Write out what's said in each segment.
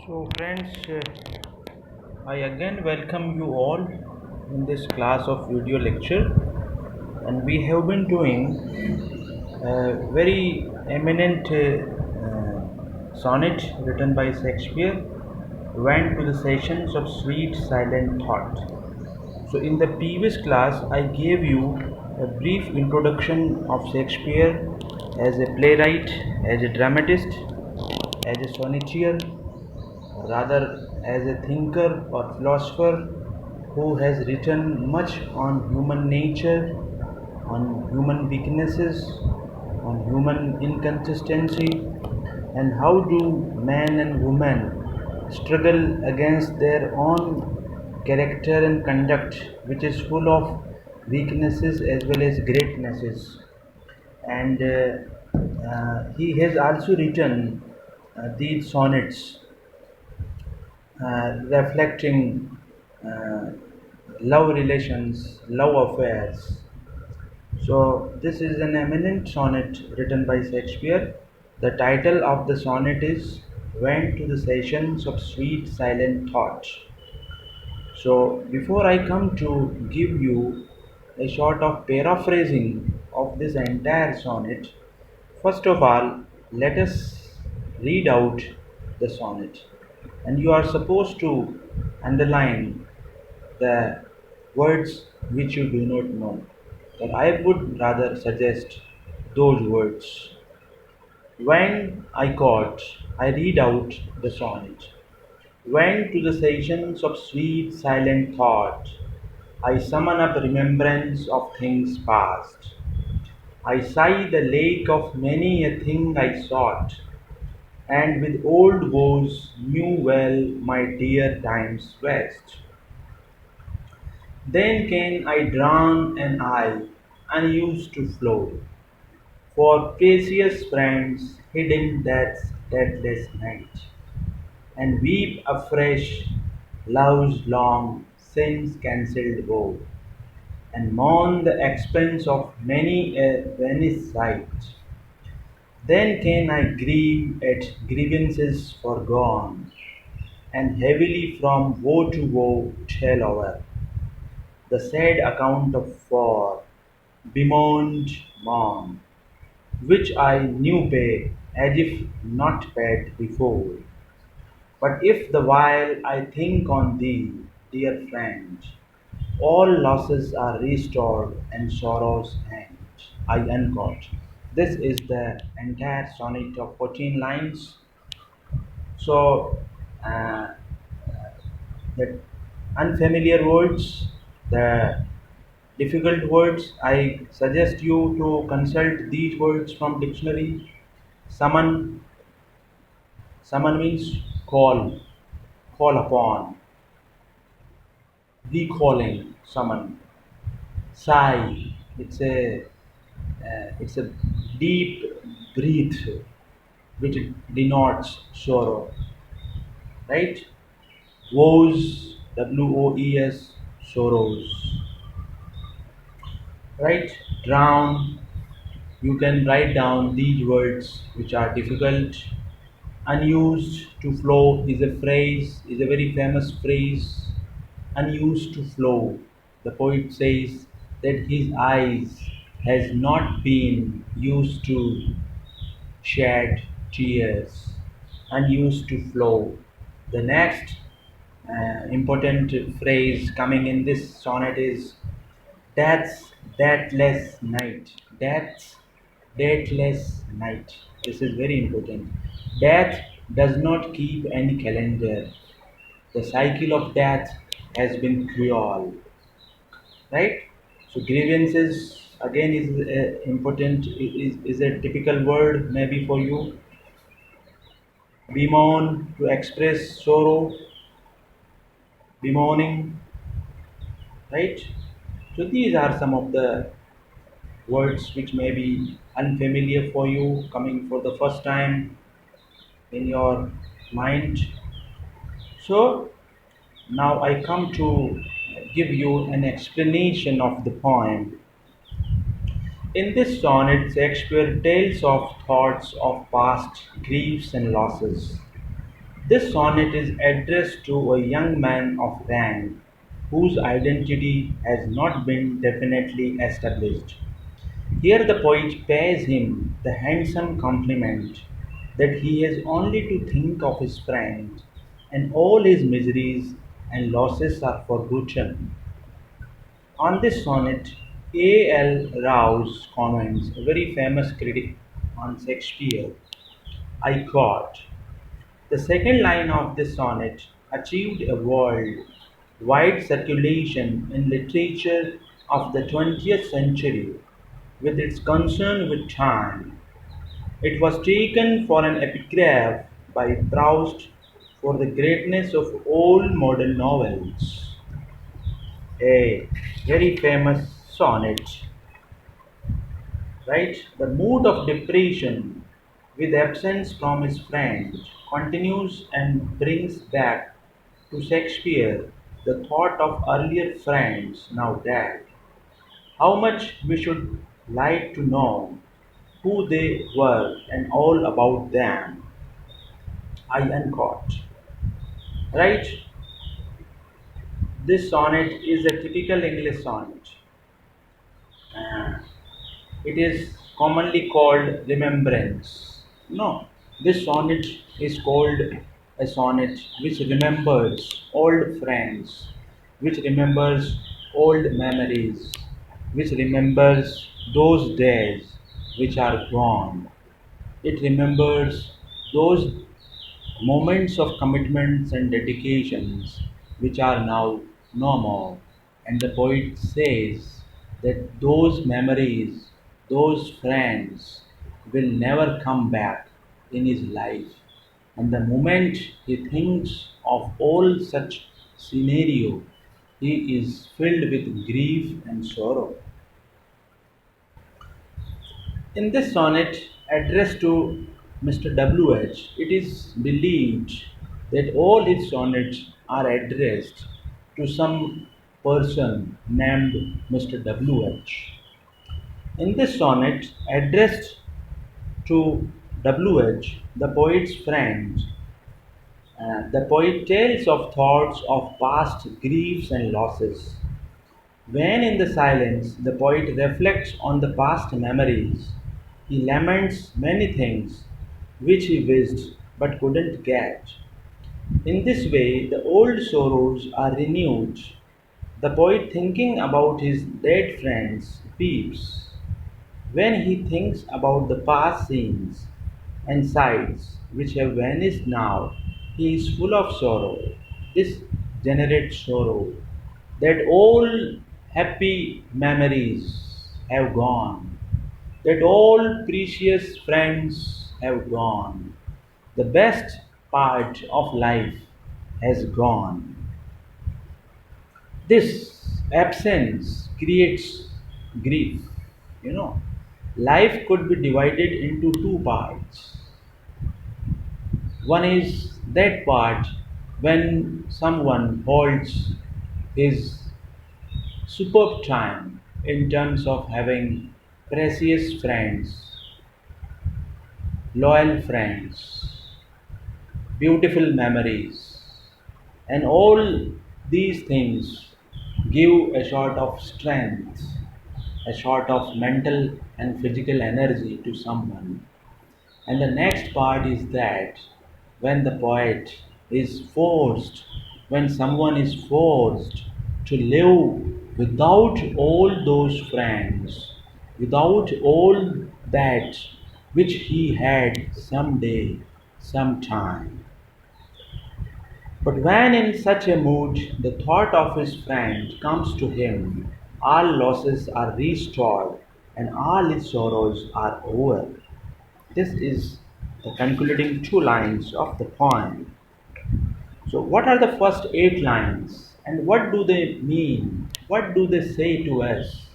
So, friends, I again welcome you all in this class of video lecture, and we have been doing a very eminent sonnet written by Shakespeare, Went to the Sessions of Sweet Silent Thought. So, in the previous class, I gave you a brief introduction of Shakespeare as a playwright, as a dramatist, as a sonneteer, rather as a thinker or philosopher who has written much on human nature, on human weaknesses, on human inconsistency, and how do man and woman struggle against their own character and conduct, which is full of weaknesses as well as greatnesses. And he has also written these sonnets reflecting uh, love relations, love affairs. So, this is an eminent sonnet written by Shakespeare. The title of the sonnet is Went to the Sessions of Sweet Silent Thought. So, before I come to give you a sort of paraphrasing of this entire sonnet, first of all, let us read out the sonnet. And you are supposed to underline the words which you do not know. But I would rather suggest those words. When I caught, I read out the sonnet. Went to the sessions of sweet silent thought. I summon up remembrance of things past. I sigh the lake of many a thing I sought, and with old woes knew well my dear time's waste. Then can I drown an eye unused to flow, for precious friends hid in death's deathless night, and weep afresh love's long since cancelled woe, and mourn the expense of many a vanished sight. Then can I grieve at grievances forgone, and heavily from woe to woe tell over the sad account of fore bemoaned mourn, which I knew pay, as if not paid before. But if the while I think on thee, dear friend, all losses are restored and sorrows end. I unquote. This is the entire sonnet of 14 lines. So, uh, the unfamiliar words, the difficult words, I suggest you to consult these words from dictionary. Summon, summon means call, call upon, recalling, summon. Sigh, it's a deep breath which denotes sorrow, right? Woes, woes, sorrows, right? Drown, you can write down these words which are difficult. Unused to flow is a phrase, is a very famous phrase. Unused to flow. The poet says that his eyes has not been used to shed tears. Unused to flow. The next important phrase coming in this sonnet is Death's deathless night. Death's deathless night. This is very important. Death does not keep any calendar. The cycle of death has been cruel. Right? So grievances again is important. Is a typical word maybe for you. Bemoan to express sorrow. Bemoaning. Right? So these are some of the words which may be unfamiliar for you coming for the first time in your mind. So now I come to give you an explanation of the poem. In this sonnet, Shakespeare tells of thoughts of past griefs and losses. This sonnet is addressed to a young man of rank whose identity has not been definitely established. Here the poet pays him the handsome compliment that he has only to think of his friend, and all his miseries and losses are forgotten. On this sonnet, A. L. Rouse comments, a very famous critic on Shakespeare. I quote, the second line of this sonnet achieved a world-wide circulation in literature of the 20th century with its concern with time. It was taken for an epigraph by Proust for the greatness of all modern novels. A very famous sonnet, right? The mood of depression with absence from his friend continues and brings back to Shakespeare the thought of earlier friends now dead. How much we should like to know who they were and all about them. I uncaught. Right? This sonnet is a typical English sonnet. Uh, it is commonly called remembrance. No, this sonnet is called a sonnet which remembers old friends, which remembers old memories, which remembers those days which are gone. It remembers those moments of commitments and dedications which are now no more. And the poet says that those memories, those friends will never come back in his life. And the moment he thinks of all such scenario, he is filled with grief and sorrow. In this sonnet addressed to Mr. W.H., it is believed that all his sonnets are addressed to some person named Mr. W.H. In this sonnet addressed to W.H., the poet's friend, the poet tells of thoughts of past griefs and losses. When in the silence the poet reflects on the past memories, he laments many things which he wished but couldn't get. In this way, the old sorrows are renewed. The poet, thinking about his dead friends, weeps. When he thinks about the past scenes and sights which have vanished now, he is full of sorrow. This generates sorrow that all happy memories have gone, that all precious friends have gone. The best part of life has gone. This absence creates grief. You know, life could be divided into two parts. One is that part when someone holds his superb time in terms of having precious friends, loyal friends, beautiful memories, and all these things give a sort of strength, a sort of mental and physical energy to someone. And the next part is that when the poet is forced, when someone is forced to live without all those friends, without all that which he had someday, sometime. But when in such a mood the thought of his friend comes to him, all losses are restored and all his sorrows are over. This is the concluding two lines of the poem. So, what are the first eight lines and what do they mean? What do they say to us?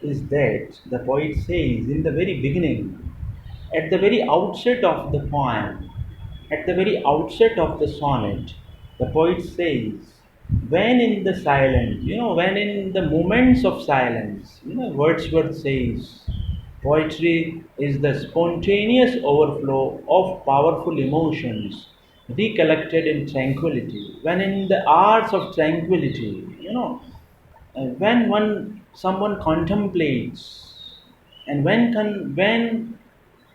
Is that the poet says in the very beginning, at the very outset of the poem, at the very outset of the sonnet, the poet says, when in the silence, when in the moments of silence, Wordsworth says, poetry is the spontaneous overflow of powerful emotions recollected in tranquility. When in the hours of tranquility, when someone contemplates, and when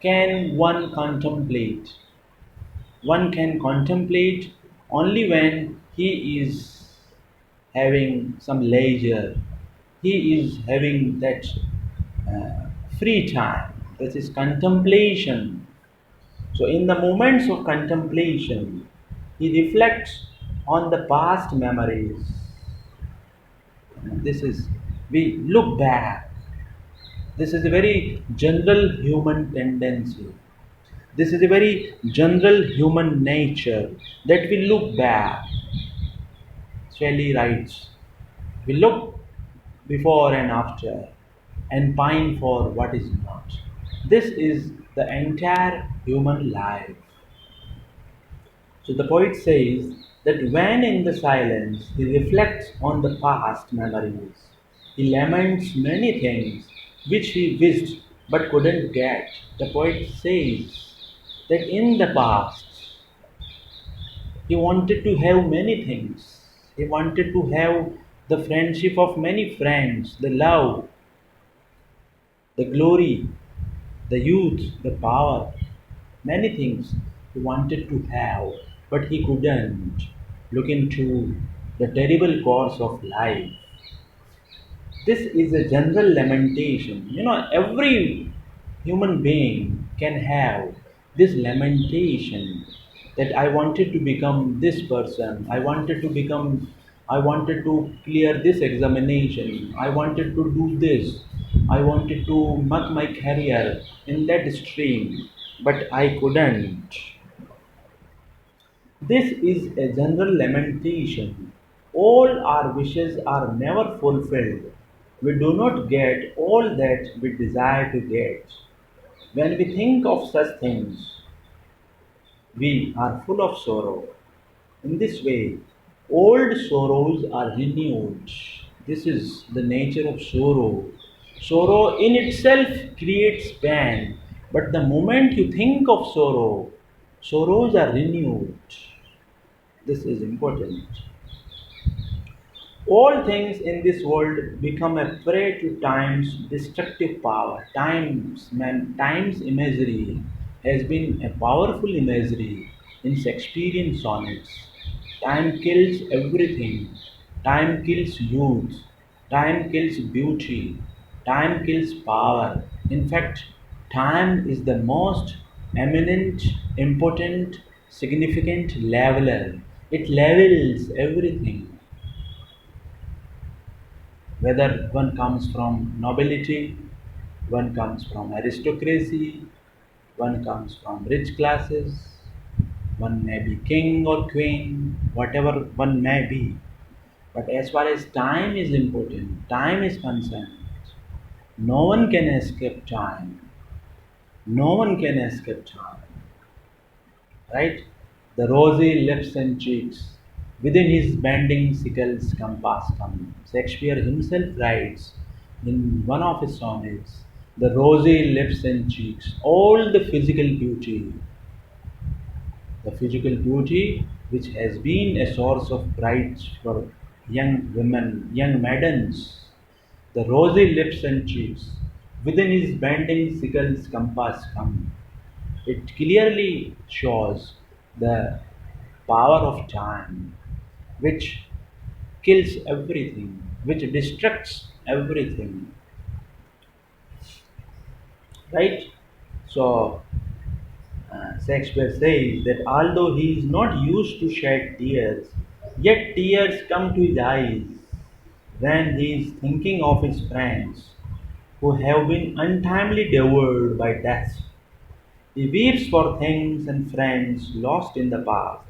can one contemplate? One can contemplate only when he is having some leisure. He is having that uh, free time. This is contemplation. So, in the moments of contemplation, he reflects on the past memories. This is, we look back. This is a very general human tendency. This is a very general human nature that we look back. Shelley writes, we look before and after and pine for what is not. This is the entire human life. So the poet says that when in the silence he reflects on the past memories, he laments many things which he wished but couldn't get. The poet says that in the past he wanted to have many things. He wanted to have the friendship of many friends, the love, the glory, the youth, the power, many things he wanted to have, but he couldn't. Look into the terrible course of life. This is a general lamentation. Every human being can have this lamentation that I wanted to become this person. I wanted to clear this examination. I wanted to do this. I wanted to make my career in that stream, but I couldn't. This is a general lamentation. All our wishes are never fulfilled. We do not get all that we desire to get. When we think of such things, we are full of sorrow. In this way, old sorrows are renewed. This is the nature of sorrow. Sorrow in itself creates pain, but the moment you think of sorrow, sorrows are renewed. This is important. All things in this world become a prey to time's destructive power. Time's imagery has been a powerful imagery in Shakespearean sonnets. Time kills everything. Time kills youth. Time kills beauty. Time kills power. In fact, time is the most eminent, important, significant leveler. It levels everything, whether one comes from nobility, one comes from aristocracy, one comes from rich classes, one may be king or queen, whatever one may be. But as far as time is important, time is concerned, no one can escape time. No one can escape time. Right? The rosy lips and cheeks, within his bending sickles compass come. Shakespeare himself writes in one of his sonnets, the rosy lips and cheeks, all the physical beauty which has been a source of pride for young women, young maidens, the rosy lips and cheeks, within his bending sickles compass come. It clearly shows the power of time, which kills everything, which destructs everything, right? So, Shakespeare says that although he is not used to shed tears, yet tears come to his eyes when he is thinking of his friends who have been untimely devoured by death. He weeps for things and friends lost in the past.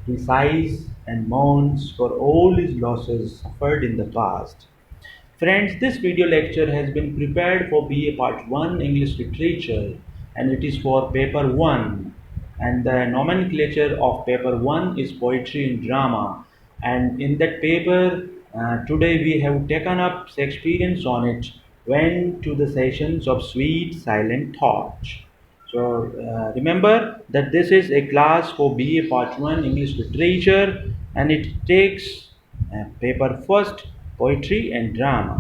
He sighs and mourns for all his losses suffered in the past. Friends, this video lecture has been prepared for BA Part 1 English Literature, and it is for Paper 1, and the nomenclature of Paper 1 is Poetry and Drama, and in that paper today we have taken up Shakespearean sonnet, went to the sessions of Sweet Silent Thought. So remember that this is a class for BA Part 1 English Literature and it takes paper first, poetry and drama.